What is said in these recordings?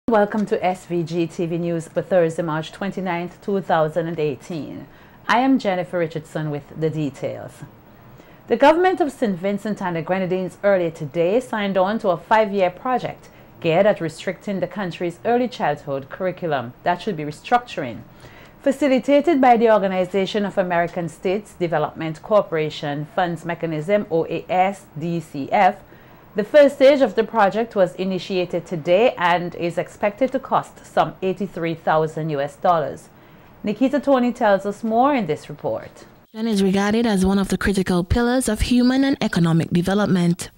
Welcome to SVG-TV News for Thursday, March 29, 2018. I am Jennifer Richardson with the details. The government of St. Vincent and the Grenadines earlier today signed on to a 5-year project geared at restricting the country's early childhood curriculum that should be restructuring. Facilitated by the Organization of American States Development Cooperation Funds Mechanism, OAS-DCF, the first stage of the project was initiated today and is expected to cost some $83,000. Nikita Tony tells us more in this report. It is regarded as one of the critical pillars of human and economic development.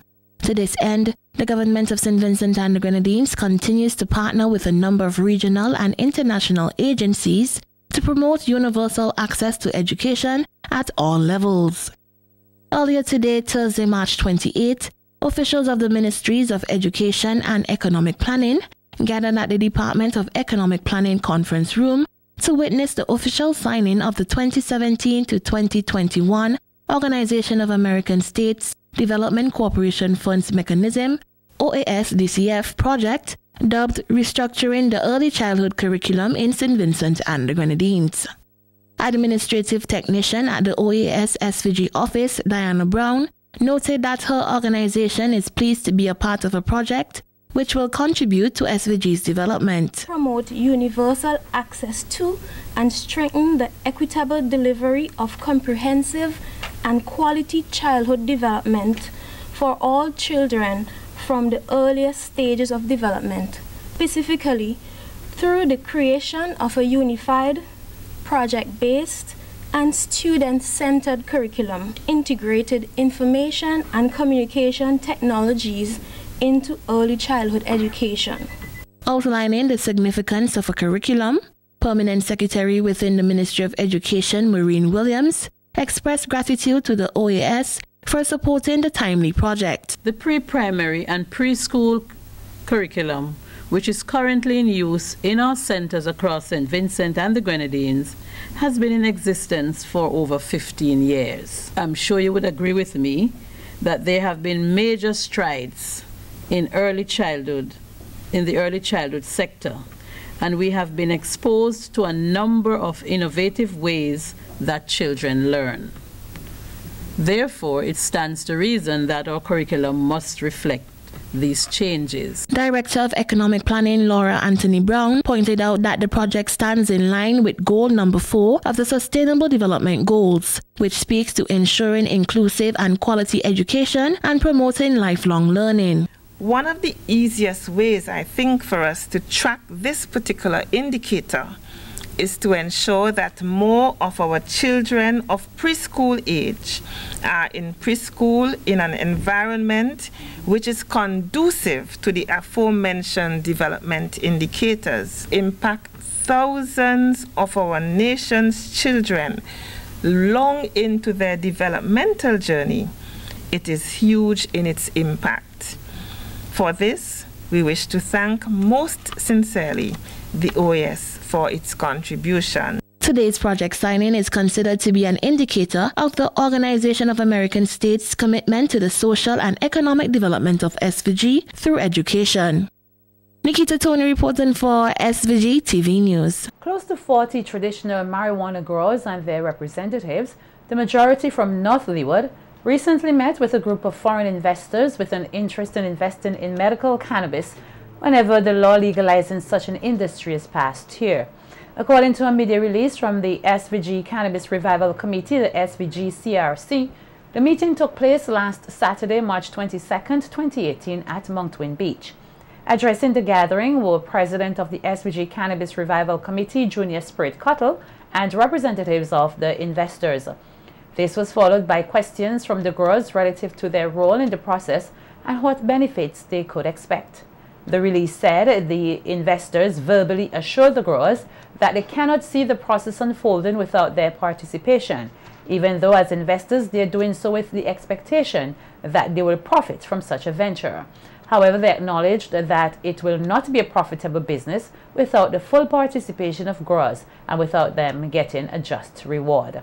To this end, the government of St. Vincent and the Grenadines continues to partner with a number of regional and international agencies to promote universal access to education at all levels. Earlier today, Thursday, March 28, officials of the Ministries of Education and Economic Planning gathered at the Department of Economic Planning Conference Room to witness the official signing of the 2017 to 2021 Organization of American States Development Cooperation Funds Mechanism, OAS-DCF project, dubbed Restructuring the Early Childhood Curriculum in St. Vincent and the Grenadines. Administrative technician at the OAS SVG office, Diana Brown, noted that her organization is pleased to be a part of a project which will contribute to SVG's development. Promote universal access to and strengthen the equitable delivery of comprehensive and quality childhood development for all children from the earliest stages of development, specifically through the creation of a unified, project-based, and student-centered curriculum, integrated information and communication technologies into early childhood education. Outlining the significance of a curriculum, Permanent Secretary within the Ministry of Education, Maureen Williams, expressed gratitude to the OAS for supporting the timely project. The pre-primary and preschool curriculum, which is currently in use in our centers across St. Vincent and the Grenadines, has been in existence for over 15 years. I'm sure you would agree with me that there have been major strides in the early childhood sector, and we have been exposed to a number of innovative ways that children learn. Therefore, it stands to reason that our curriculum must reflect these changes. Director of Economic Planning Laura Anthony Brown pointed out that the project stands in line with goal number 4 of the Sustainable Development Goals, which speaks to ensuring inclusive and quality education and promoting lifelong learning. One of the easiest ways, I think, for us to track this particular indicator is to ensure that more of our children of preschool age are in preschool in an environment which is conducive to the aforementioned development indicators. Impact thousands of our nation's children long into their developmental journey. It is huge in its impact. For this, we wish to thank most sincerely the OAS for its contribution. Today's project signing is considered to be an indicator of the Organization of American States' commitment to the social and economic development of SVG through education. Nikita Tony reporting for SVG-TV News. Close to 40 traditional marijuana growers and their representatives, the majority from North Leeward, recently met with a group of foreign investors with an interest in investing in medical cannabis whenever the law legalizing such an industry is passed here. According to a media release from the SVG Cannabis Revival Committee, the SVG-CRC, the meeting took place last Saturday, March 22, 2018 at Moncton Beach. Addressing the gathering were President of the SVG Cannabis Revival Committee, Junior Spirit Cottle, and representatives of the investors. This was followed by questions from the growers relative to their role in the process and what benefits they could expect. The release said the investors verbally assured the growers that they cannot see the process unfolding without their participation, even though as investors they are doing so with the expectation that they will profit from such a venture. However, they acknowledged that it will not be a profitable business without the full participation of growers and without them getting a just reward.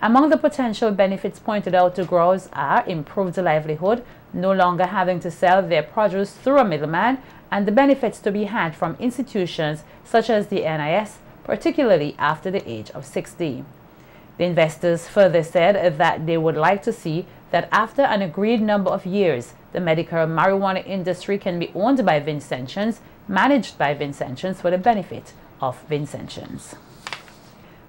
Among the potential benefits pointed out to growers are improved livelihood, no longer having to sell their produce through a middleman, and the benefits to be had from institutions such as the NIS, particularly after the age of 60. The investors further said that they would like to see that after an agreed number of years, the medical marijuana industry can be owned by Vincentians, managed by Vincentians for the benefit of Vincentians.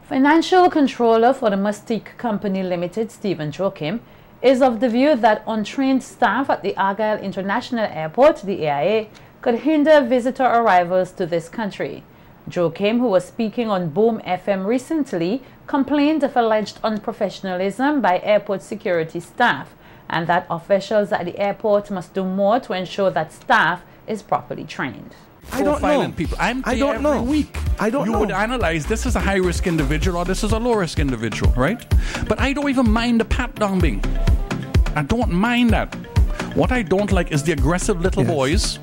Financial controller for the Mustique Company Limited, Stephen Joachim, is of the view that untrained staff at the Argyle International Airport, the AIA, could hinder visitor arrivals to this country. Joachim, who was speaking on Boom FM recently, complained of alleged unprofessionalism by airport security staff and that officials at the airport must do more to ensure that staff is properly trained. I don't know. People. I'm there every week. You would analyze this is a high-risk individual or this is a low-risk individual, right? But I don't even mind the pat-down being. I don't mind that. What I don't like is the aggressive little boys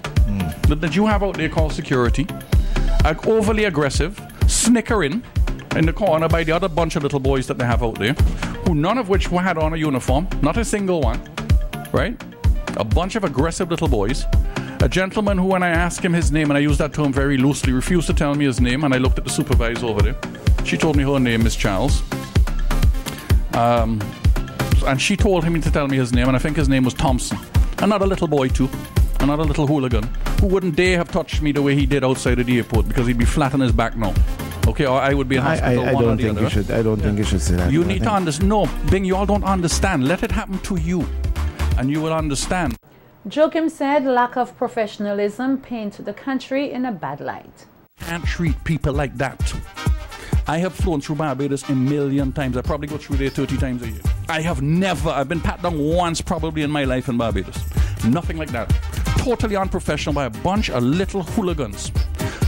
that you have out there called security, are overly aggressive, snickering in the corner by the other bunch of little boys that they have out there, who none of which had on a uniform, not a single one, right? A bunch of aggressive little boys. A gentleman who, when I asked him his name, and I used that term very loosely, refused to tell me his name, and I looked at the supervisor over there. She told me her name is Charles. And she told him to tell me his name, and I think his name was Thompson. Another little boy too. Another little hooligan who wouldn't dare have touched me the way he did outside of the airport because he'd be flat on his back now. Okay, or I would be in hospital. I don't think you should. I don't think you should say that. You need to understand. No, Bing, you all don't understand. Let it happen to you, and you will understand. Joachim said lack of professionalism paints the country in a bad light. Can't treat people like that. I have flown through Barbados a million times. I probably go through there 30 times a year. I've been pat down once probably in my life in Barbados. Nothing like that. Totally unprofessional by a bunch of little hooligans.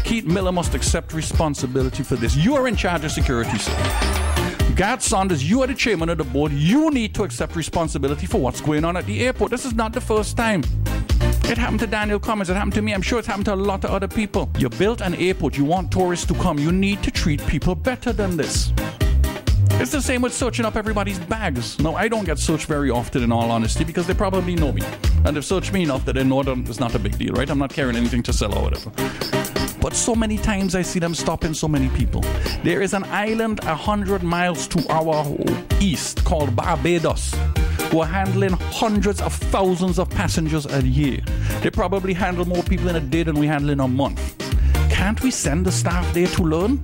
Keith Miller must accept responsibility for this. You are in charge of security, sir. Gad Saunders, you are the chairman of the board. You need to accept responsibility for what's going on at the airport. This is not the first time. It happened to Daniel Cummins. It happened to me. I'm sure it's happened to a lot of other people. You built an airport. You want tourists to come. You need to treat people better than this. It's the same with searching up everybody's bags. No, I don't get searched very often, in all honesty, because they probably know me. And they've searched me enough that they know that it's not a big deal, right? I'm not carrying anything to sell or whatever. But so many times I see them stopping so many people. There is an island 100 miles to our east called Barbados, who are handling hundreds of thousands of passengers a year. They probably handle more people in a day than we handle in a month. Can't we send the staff there to learn?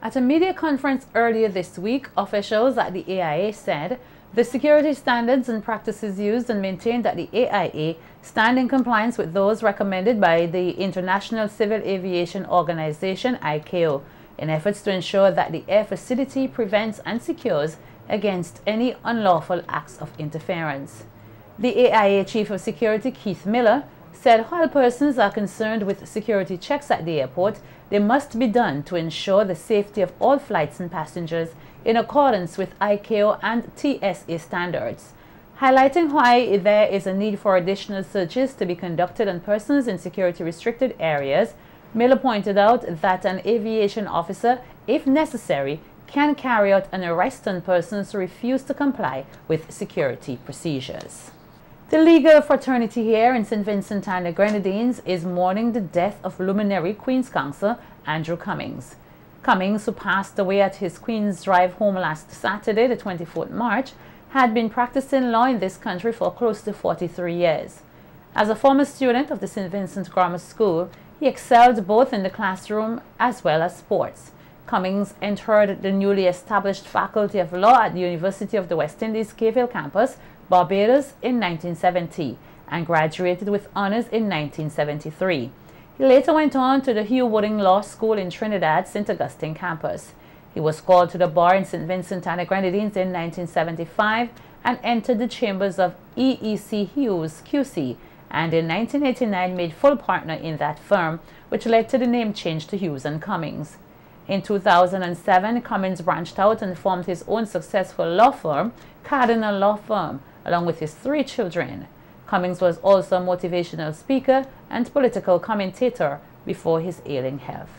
At a media conference earlier this week, officials at the AIA said the security standards and practices used and maintained at the AIA stand in compliance with those recommended by the International Civil Aviation Organization, ICAO, in efforts to ensure that the air facility prevents and secures against any unlawful acts of interference. The AIA Chief of Security, Keith Miller, said while persons are concerned with security checks at the airport, they must be done to ensure the safety of all flights and passengers in accordance with ICAO and TSA standards. Highlighting why there is a need for additional searches to be conducted on persons in security-restricted areas, Miller pointed out that an aviation officer, if necessary, can carry out an arrest on persons who refuse to comply with security procedures. The legal fraternity here in St. Vincent and the Grenadines is mourning the death of luminary Queen's Counsel Andrew Cummings. Cummings, who passed away at his Queen's Drive home last Saturday, the 24th March, had been practicing law in this country for close to 43 years. As a former student of the St. Vincent Grammar School, he excelled both in the classroom as well as sports. Cummings entered the newly established Faculty of Law at the University of the West Indies Cave Hill campus, Barbados, in 1970 and graduated with honors in 1973. He later went on to the Hugh Wooding Law School in Trinidad, St. Augustine campus. He was called to the bar in St. Vincent and the Grenadines in 1975 and entered the chambers of EEC Hughes QC, and in 1989 made full partner in that firm, which led to the name change to Hughes & Cummings. In 2007, Cummings branched out and formed his own successful law firm, Cardinal Law Firm, along with his 3 children. Cummings was also a motivational speaker and political commentator before his ailing health.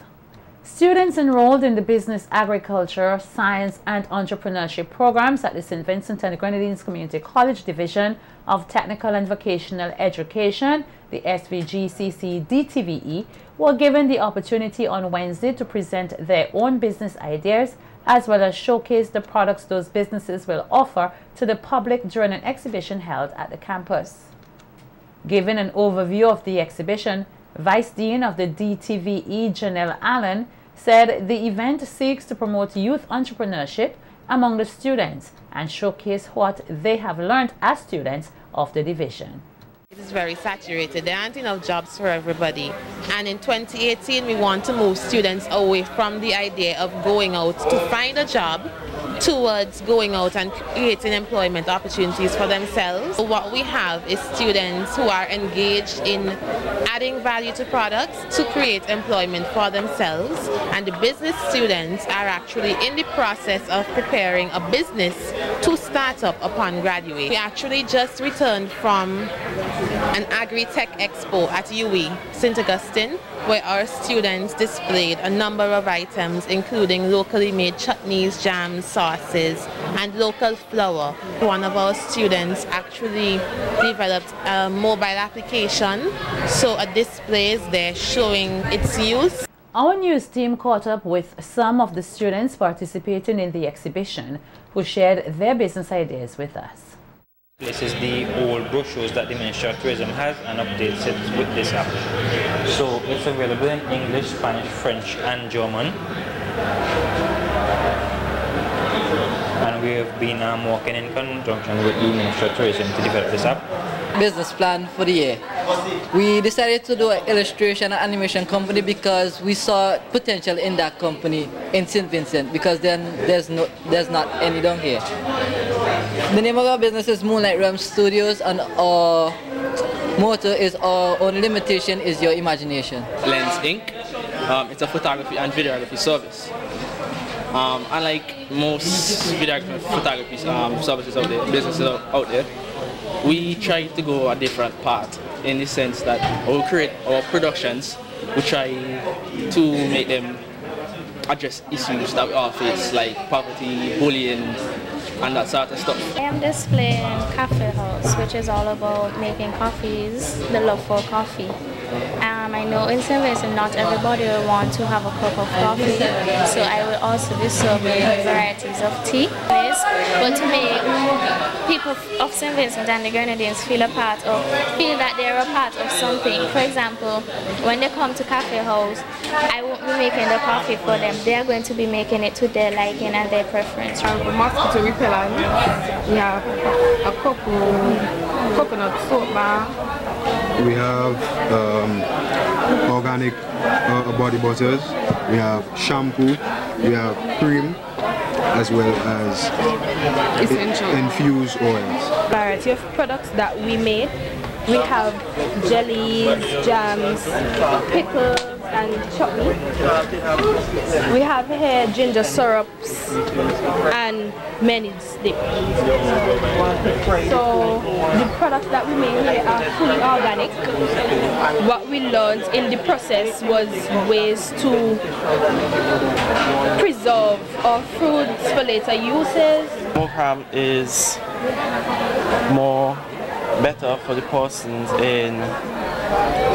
Students enrolled in the Business, Agriculture, Science and Entrepreneurship programs at the St. Vincent and the Grenadines Community College Division of Technical and Vocational Education, the SVG-DTVE, were given the opportunity on Wednesday to present their own business ideas as well as showcase the products those businesses will offer to the public during an exhibition held at the campus. Giving an overview of the exhibition, Vice Dean of the DTVE, Janelle Allen, said the event seeks to promote youth entrepreneurship among the students and showcase what they have learned as students of the division. It is very saturated. There aren't enough jobs for everybody. And in 2018, we want to move students away from the idea of going out to find a job towards going out and creating employment opportunities for themselves. What we have is students who are engaged in adding value to products to create employment for themselves, and the business students are actually in the process of preparing a business to start up upon graduation. We actually just returned from an Agri-Tech Expo at UE, St. Augustine, where our students displayed a number of items including locally made chutneys, jams, sauces and local flour. One of our students actually developed a mobile application, so a display is there showing its use. Our news team caught up with some of the students participating in the exhibition who shared their business ideas with us. This is the old brochures that the Ministry of Tourism has and updates it with this app. So it's available in English, Spanish, French and German. And we have been working in conjunction with the Ministry of Tourism to develop this app. Business plan for the year. We decided to do an illustration and animation company because we saw potential in that company in St. Vincent, because then there's not any down here. The name of our business is Moonlight Realm Studios, and our motto is our only limitation is your imagination. Lens Inc. It's a photography and videography service. Unlike most photography services out there, businesses out there, we try to go a different path in the sense that we'll create our productions, we try to make them address issues that we all face, like poverty, bullying, and that sort of stuff. I am displaying Cafe House, which is all about making coffees, the love for coffee. I know in St. Vincent not everybody will want to have a cup of coffee, so I will also be serving varieties of tea. But to make people of St. Vincent and the Grenadines feel that they're a part of something. For example, when they come to Cafe House, I won't be making the coffee for them. They are going to be making it to their liking and their preference. Mosquito repellent. We have a coconut soap bar. We have organic body butters, we have shampoo, we have cream, as well as infused oils. Variety of products that we made. We have jellies, jams, pickles and chutney. We have here ginger syrups and many dip. So the products that we made here are fully organic. What we learned in the process was ways to preserve our fruits for later uses. Program is better for the persons in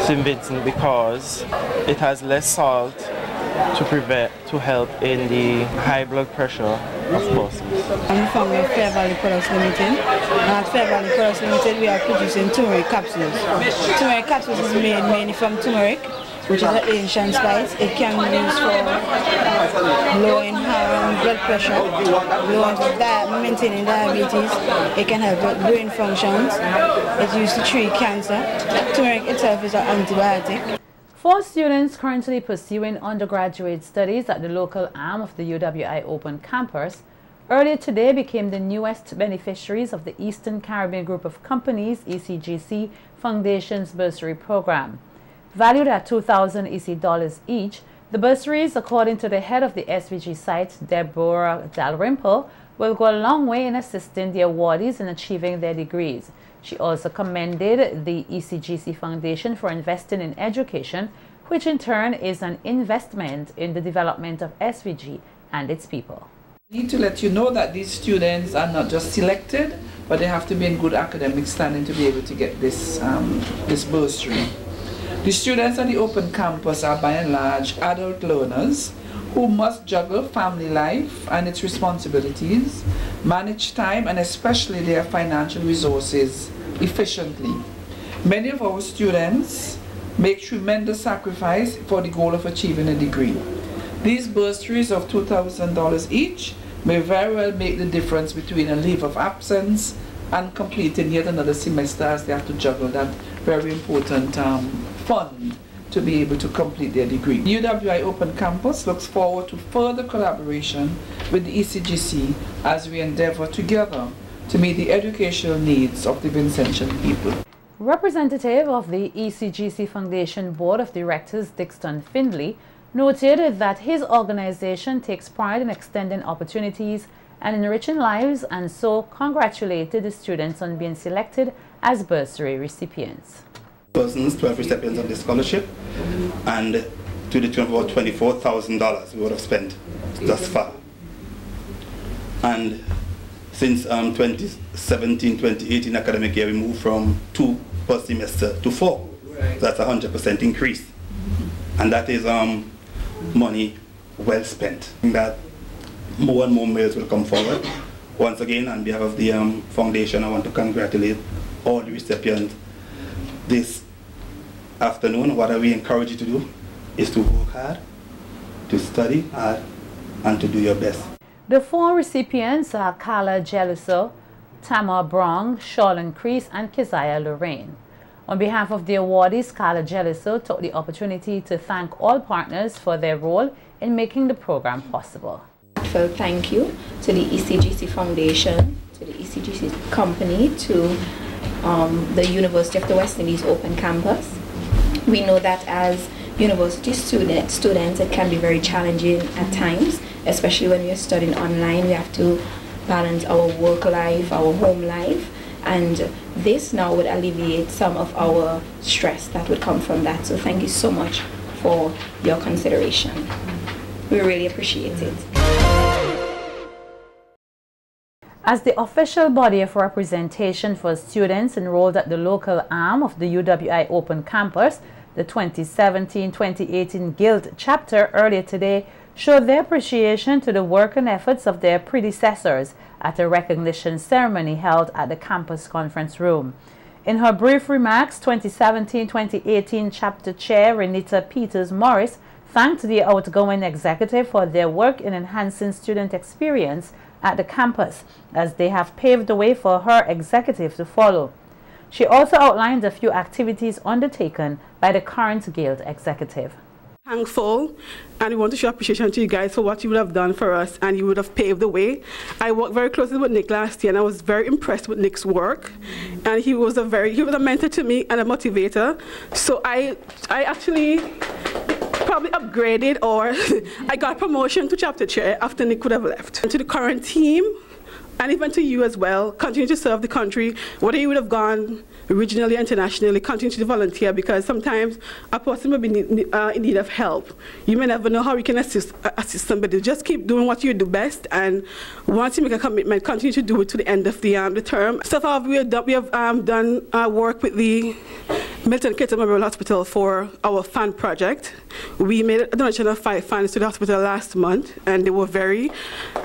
St. Vincent because it has less salt to help in the high blood pressure of persons. I'm from Fair Valley Products Limited. At Fair Valley Products Limited we are producing turmeric capsules. Turmeric capsules is made mainly from turmeric, which is an ancient spice. It can be used for lowering blood pressure, maintaining diabetes. It can help with brain functions. It's used to treat cancer. Turmeric itself is an antibiotic. 4 students currently pursuing undergraduate studies at the local arm of the UWI Open campus earlier today became the newest beneficiaries of the Eastern Caribbean Group of Companies ECGC Foundation's bursary program. Valued at $2,000 EC each, the bursaries, according to the head of the SVG site, Deborah Dalrymple, will go a long way in assisting the awardees in achieving their degrees. She also commended the ECGC Foundation for investing in education, which in turn is an investment in the development of SVG and its people. I need to let you know that these students are not just selected, but they have to be in good academic standing to be able to get this, this bursary. The students on the open campus are by and large adult learners who must juggle family life and its responsibilities, manage time and especially their financial resources efficiently. Many of our students make tremendous sacrifice for the goal of achieving a degree. These bursaries of $2,000 each may very well make the difference between a leave of absence and completing yet another semester, as they have to juggle that very important fund to be able to complete their degree. UWI Open Campus looks forward to further collaboration with the ECGC as we endeavor together to meet the educational needs of the Vincentian people. Representative of the ECGC Foundation Board of Directors, Dixon Findley, noted that his organization takes pride in extending opportunities and enriching lives, and so congratulated the students on being selected as bursary recipients. 12 recipients of the scholarship, and to the tune of about $24,000 we would have spent thus far. And since 2017-2018 academic year, we moved from 2 per semester to 4. Right. That's a 100% increase, and that is money well spent. That more and more males will come forward. Once again, on behalf of the foundation, I want to congratulate all the recipients. This afternoon, what we encourage you to do is to work hard, to study hard, and to do your best. The 4 recipients are Carla Geluso, Tamar Brong, Charlene Crease, and Keziah Lorraine. On behalf of the awardees, Carla Geluso took the opportunity to thank all partners for their role in making the program possible. So thank you to the ECGC Foundation, to the ECGC company, to the University of the West Indies Open Campus. We know that as university students, it can be very challenging at times, especially when we're studying online. We have to balance our work life, our home life, and this now would alleviate some of our stress that would come from that. So thank you so much for your consideration. We really appreciate it. As the official body of representation for students enrolled at the local arm of the UWI Open Campus, the 2017-2018 Guild chapter earlier today showed their appreciation to the work and efforts of their predecessors at a recognition ceremony held at the campus conference room. In her brief remarks, 2017-2018 chapter chair Renita Peters-Morris thanked the outgoing executive for their work in enhancing student experience at the campus, as they have paved the way for her executive to follow. She also outlined a few activities undertaken by the current Guild executive. Thankful, and we want to show appreciation to you guys for what you would have done for us, and you would have paved the way. I worked very closely with Nick last year, and I was very impressed with Nick's work, and he was a mentor to me and a motivator. So I actually probably upgraded, or I got promotion to chapter chair after Nick would have left. And to the current team, and even to you as well, continue to serve the country. Whether you would have gone regionally, internationally, continue to volunteer, because sometimes a person will be in need of help. You may never know how you can assist somebody. Just keep doing what you do best, and once you make a commitment, continue to do it to the end of the term. So far, we have done work with the Milton Keita Memorial Hospital for our fan project. We made a donation of 5 fans to the hospital last month, and they were very,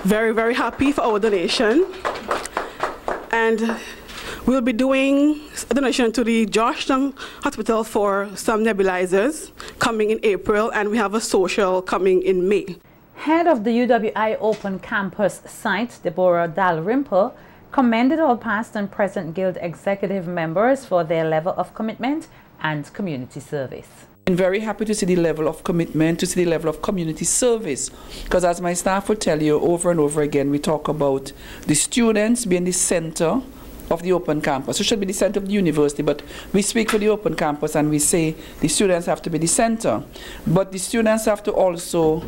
very, very happy for our donation. And we'll be doing a donation to the Georgetown Hospital for some nebulizers coming in April, and we have a social coming in May. Head of the UWI Open Campus site, Deborah Dalrymple, commended all past and present Guild executive members for their level of commitment and community service. I'm very happy to see the level of commitment, to see the level of community service, because as my staff would tell you over and over again, we talk about the students being the center of the open campus. It should be the center of the university, but we speak for the open campus and we say the students have to be the center. But the students have to also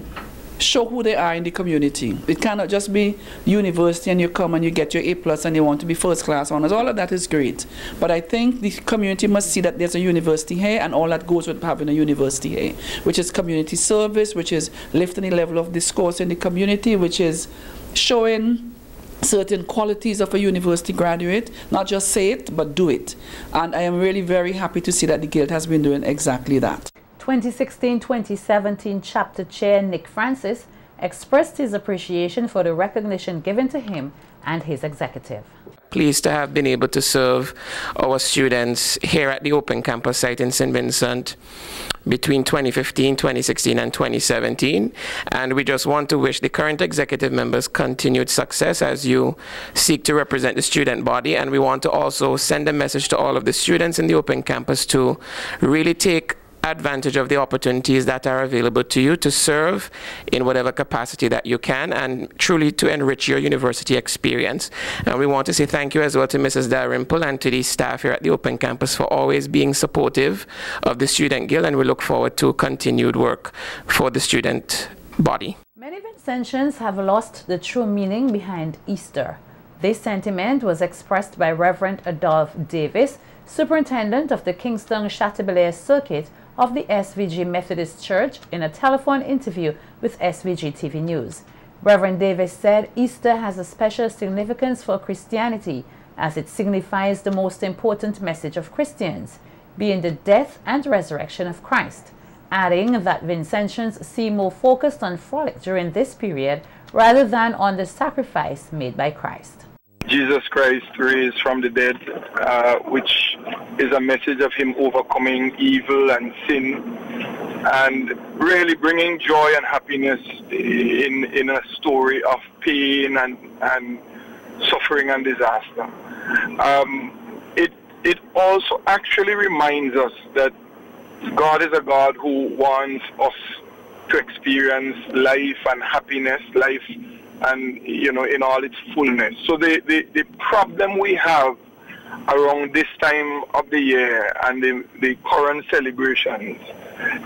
show who they are in the community. It cannot just be university and you come and you get your A+ and you want to be first class honors. All of that is great. But I think the community must see that there's a university here and all that goes with having a university here, which is community service, which is lifting the level of discourse in the community, which is showing certain qualities of a university graduate, not just say it, but do it. And I am really very happy to see that the Guild has been doing exactly that. 2016-2017 chapter chair Nick Francis expressed his appreciation for the recognition given to him and his executive. Pleased to have been able to serve our students here at the Open Campus site in St. Vincent between 2015, 2016 and 2017, and we just want to wish the current executive members continued success as you seek to represent the student body, and we want to also send a message to all of the students in the Open Campus to really take advantage of the opportunities that are available to you to serve in whatever capacity that you can and truly to enrich your university experience. And we want to say thank you as well to Mrs. Dalrymple and to the staff here at the Open Campus for always being supportive of the Student Guild, and we look forward to continued work for the student body. Many Vincentians have lost the true meaning behind Easter. This sentiment was expressed by Reverend Adolph Davis, Superintendent of the Kingston-Chateaubelair Circuit of the SVG Methodist Church, in a telephone interview with SVG-TV News. Reverend Davis said Easter has a special significance for Christianity as it signifies the most important message of Christians, being the death and resurrection of Christ, adding that Vincentians seem more focused on frolic during this period rather than on the sacrifice made by Christ. Jesus Christ raised from the dead, which is a message of him overcoming evil and sin and really bringing joy and happiness in a story of pain and suffering and disaster. It also actually reminds us that God is a God who wants us to experience life and happiness, life and, you know, in all its fullness. So the problem we have around this time of the year and the current celebrations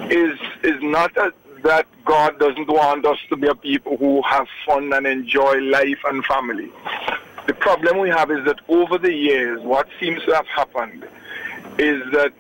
is not that God doesn't want us to be a people who have fun and enjoy life and family. The problem we have is that over the years, what seems to have happened is that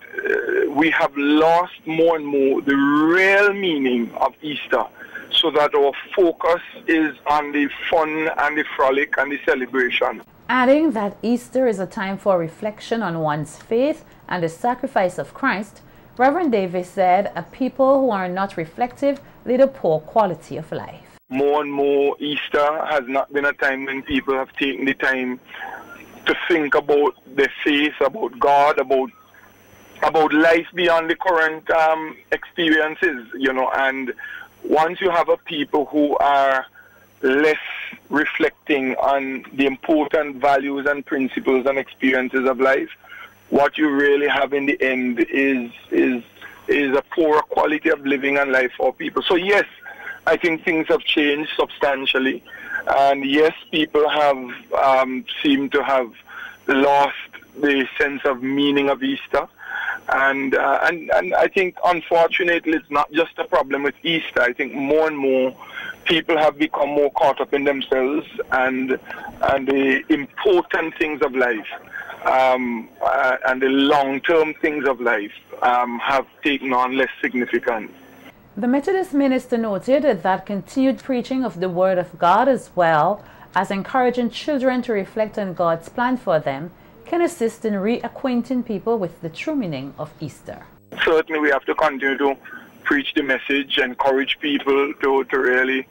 we have lost more and more the real meaning of Easter, so that our focus is on the fun and the frolic and the celebration. Adding that Easter is a time for reflection on one's faith and the sacrifice of Christ, Reverend Davis said a people who are not reflective lead a poor quality of life. More and more, Easter has not been a time when people have taken the time to think about their faith, about God, about life beyond the current experiences, you know. And once you have a people who are less reflecting on the important values and principles and experiences of life, what you really have in the end is a poorer quality of living and life for people. So yes, I think things have changed substantially, and yes, people have seemed to have lost the sense of meaning of Easter. And I think, unfortunately, it's not just a problem with Easter. I think more and more people have become more caught up in themselves and the important things of life and the long-term things of life have taken on less significance. The Methodist minister noted that continued preaching of the Word of God, as well as encouraging children to reflect on God's plan for them, can assist in reacquainting people with the true meaning of Easter. Certainly we have to continue to preach the message, encourage people to really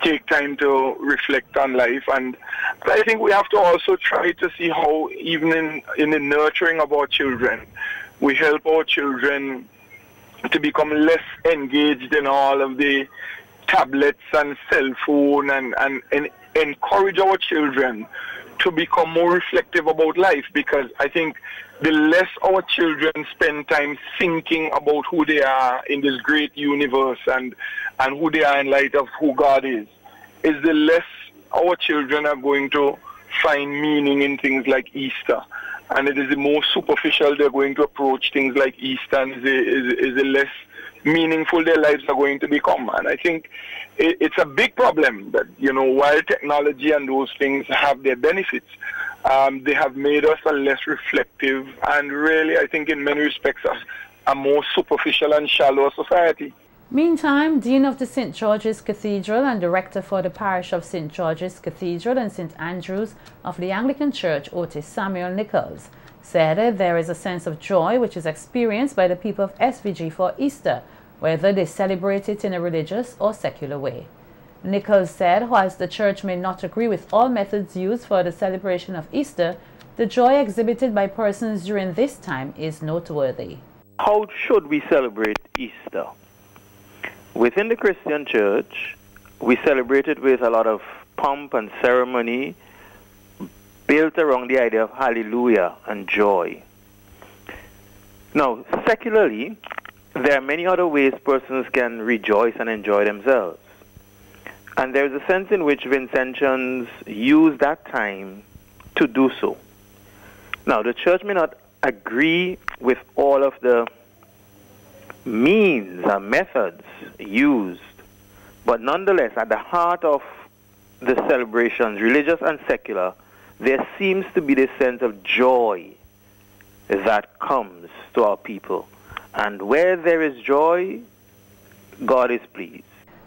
take time to reflect on life. And I think we have to also try to see how, even in the nurturing of our children, we help our children to become less engaged in all of the tablets and cell phone and encourage our children to become more reflective about life, because I think the less our children spend time thinking about who they are in this great universe and who they are in light of who God is the less our children are going to find meaning in things like Easter. And it is the more superficial they're going to approach things like Easter, and is the less meaningful their lives are going to become. And I think it's a big problem that, while technology and those things have their benefits, they have made us a less reflective and really, I think in many respects, a more superficial and shallow society. Meantime, Dean of the St. George's Cathedral and Director for the Parish of St. George's Cathedral and St. Andrews of the Anglican Church, Otis Samuel Nichols, said there is a sense of joy which is experienced by the people of SVG for Easter, whether they celebrate it in a religious or secular way. Nichols said whilst the church may not agree with all methods used for the celebration of Easter, the joy exhibited by persons during this time is noteworthy. How should we celebrate Easter? Within the Christian church, we celebrate it with a lot of pomp and ceremony built around the idea of hallelujah and joy. Now, secularly, there are many other ways persons can rejoice and enjoy themselves. And there is a sense in which Vincentians use that time to do so. Now, the church may not agree with all of the means and methods used, but nonetheless, at the heart of the celebrations, religious and secular, there seems to be this sense of joy that comes to our people. And where there is joy, God is pleased.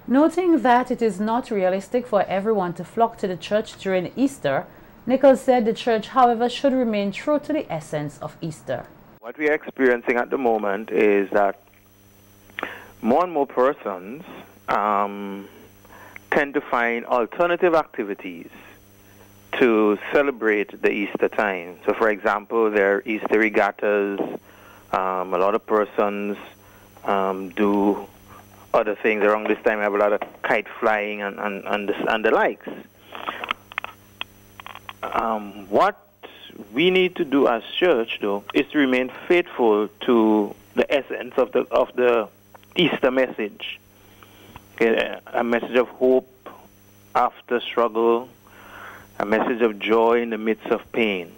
Noting that it is not realistic for everyone to flock to the church during Easter, Nichols said the church, however, should remain true to the essence of Easter. What we are experiencing at the moment is that more and more persons tend to find alternative activities to celebrate the Easter time. So, for example, there are Easter regattas. A lot of persons do other things around this time. We have a lot of kite flying and the likes. What we need to do as church, though, is to remain faithful to the essence of the Easter message. Okay, a message of hope after struggle, a message of joy in the midst of pain.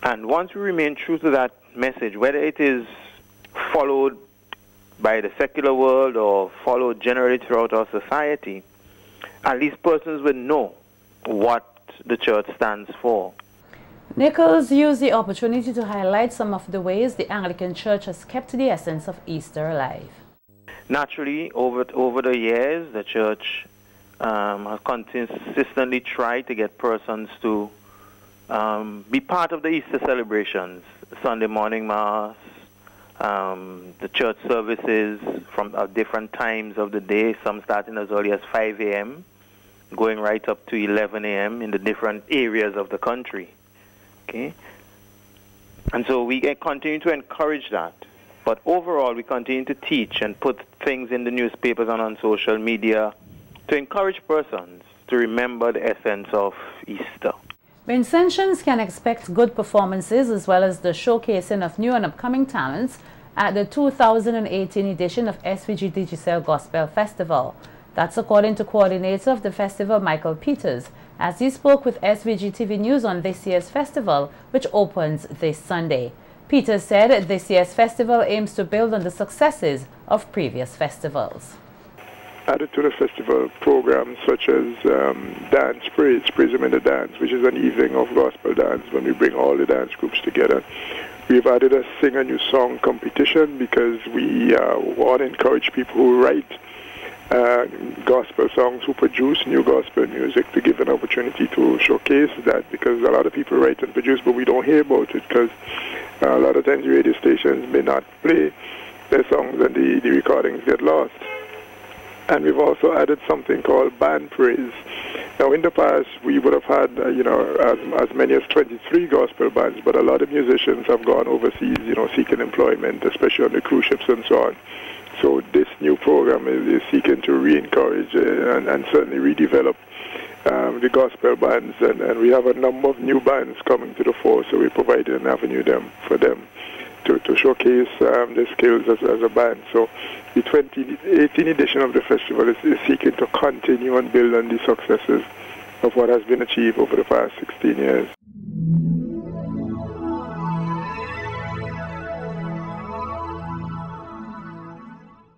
And once we remain true to that message, whether it is followed by the secular world or followed generally throughout our society, at least persons will know what the church stands for. Nichols used the opportunity to highlight some of the ways the Anglican Church has kept the essence of Easter alive. Naturally, over the years, the church has consistently tried to get persons to be part of the Easter celebrations, Sunday morning mass, the church services from different times of the day, some starting as early as 5 a.m., going right up to 11 a.m. in the different areas of the country. Okay? And so we continue to encourage that. But overall, we continue to teach and put things in the newspapers and on social media to encourage persons to remember the essence of Easter. Vincentians can expect good performances as well as the showcasing of new and upcoming talents at the 2018 edition of SVG Digital Gospel Festival. That's according to coordinator of the festival, Michael Peters, as he spoke with SVG-TV News on this year's festival, which opens this Sunday. Peters said this year's festival aims to build on the successes of previous festivals. Added to the festival programs such as dance, praise him in the dance, which is an evening of gospel dance when we bring all the dance groups together. We've added a sing a new song competition because we want to encourage people who write gospel songs, who produce new gospel music, to give an opportunity to showcase that, because a lot of people write and produce, but we don't hear about it because a lot of times radio stations may not play their songs and the recordings get lost. And we've also added something called band praise. Now, in the past, we would have had, as many as 23 gospel bands, but a lot of musicians have gone overseas, seeking employment, especially on the cruise ships and so on. So this new program is seeking to re-encourage and certainly redevelop the gospel bands, and we have a number of new bands coming to the fore, so we provided an avenue for them to showcase their skills as a band. So the 2018 edition of the festival is seeking to continue and build on the successes of what has been achieved over the past 16 years.